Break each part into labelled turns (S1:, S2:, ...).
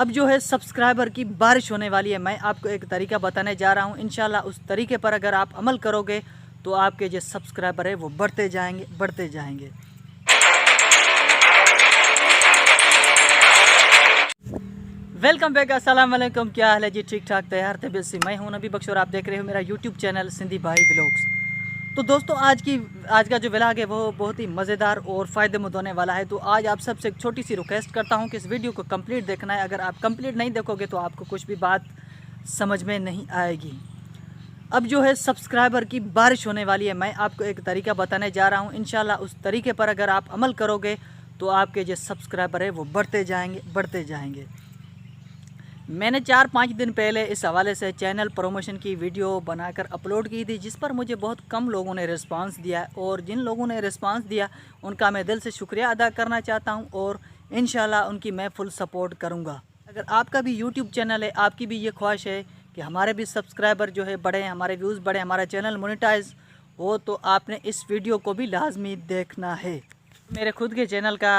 S1: अब जो है सब्सक्राइबर की बारिश होने वाली है। मैं आपको एक तरीका बताने जा रहा हूँ। इंशाल्लाह उस तरीके पर अगर आप अमल करोगे तो आपके जो सब्सक्राइबर है वो बढ़ते जाएंगे। वेलकम बैक, अस्सलाम वालेकुम। क्या हाल है जी? ठीक ठाक, तैयार तबीयत से मैं हूं नबी बख्श और आप देख रहे हो मेरा यूट्यूब चैनल सिंधी भाई व्लॉग्स। तो दोस्तों आज का जो व्लॉग है वो बहुत ही मज़ेदार और फ़ायदेमंद होने वाला है। तो आज आप सबसे एक छोटी सी रिक्वेस्ट करता हूं कि इस वीडियो को कंप्लीट देखना है। अगर आप कंप्लीट नहीं देखोगे तो आपको कुछ भी बात समझ में नहीं आएगी। अब जो है सब्सक्राइबर की बारिश होने वाली है। मैं आपको एक तरीका बताने जा रहा हूँ। इंशाल्लाह उस तरीके पर अगर आप अमल करोगे तो आपके जो सब्सक्राइबर है वो बढ़ते जाएंगे। मैंने 4-5 दिन पहले इस हवाले से चैनल प्रमोशन की वीडियो बनाकर अपलोड की थी, जिस पर मुझे बहुत कम लोगों ने रिस्पांस दिया, और जिन लोगों ने रिस्पांस दिया उनका मैं दिल से शुक्रिया अदा करना चाहता हूं और इंशाल्लाह उनकी मैं फुल सपोर्ट करूंगा। अगर आपका भी यूट्यूब चैनल है, आपकी भी ये ख्वाहिश है कि हमारे भी सब्सक्राइबर जो है बढ़े, हमारे व्यूज़ बढ़े, हमारा चैनल मोनेटाइज हो, तो आपने इस वीडियो को भी लाजमी देखना है। मेरे खुद के चैनल का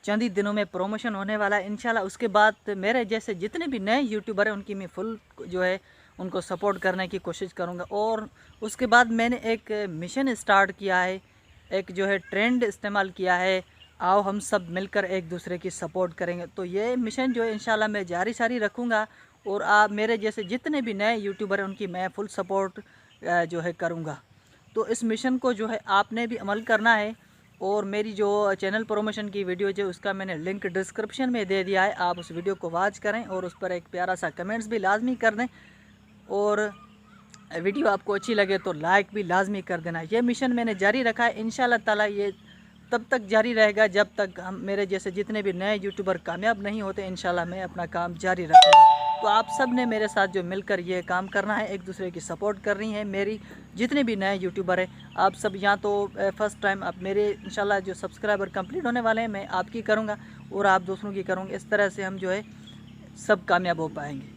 S1: चंद ही दिनों में प्रमोशन होने वाला है इंशाल्लाह। उसके बाद मेरे जैसे जितने भी नए यूट्यूबर हैं उनकी मैं फुल जो है उनको सपोर्ट करने की कोशिश करूंगा। और उसके बाद मैंने एक मिशन स्टार्ट किया है, एक जो है ट्रेंड इस्तेमाल किया है, आओ हम सब मिलकर एक दूसरे की सपोर्ट करेंगे। तो ये मिशन जो है इंशाल्लाह मैं जारी सारी रखूँगा और आप मेरे जैसे जितने भी नए यूट्यूबर हैं उनकी मैं फुल सपोर्ट जो है करूँगा। तो इस मिशन को जो है आपने भी अमल करना है। और मेरी जो चैनल प्रमोशन की वीडियो जो उसका मैंने लिंक डिस्क्रिप्शन में दे दिया है, आप उस वीडियो को वॉच करें और उस पर एक प्यारा सा कमेंट्स भी लाजमी कर दें, और वीडियो आपको अच्छी लगे तो लाइक भी लाजमी कर देना। ये मिशन मैंने जारी रखा है, इंशाल्लाह ताला ये तब तक जारी रहेगा जब तक हम मेरे जैसे जितने भी नए यूट्यूबर कामयाब नहीं होते। इंशाल्लाह मैं अपना काम जारी रखूँगा। तो आप सब ने मेरे साथ जो मिलकर ये काम करना है, एक दूसरे की सपोर्ट करनी है। मेरी जितने भी नए यूट्यूबर हैं, आप सब यहाँ तो फर्स्ट टाइम आप मेरे इंशाल्लाह जो सब्सक्राइबर कंप्लीट होने वाले हैं मैं आपकी करूँगा और आप दूसरों की करूँगा। इस तरह से हम जो है सब कामयाब हो पाएंगे।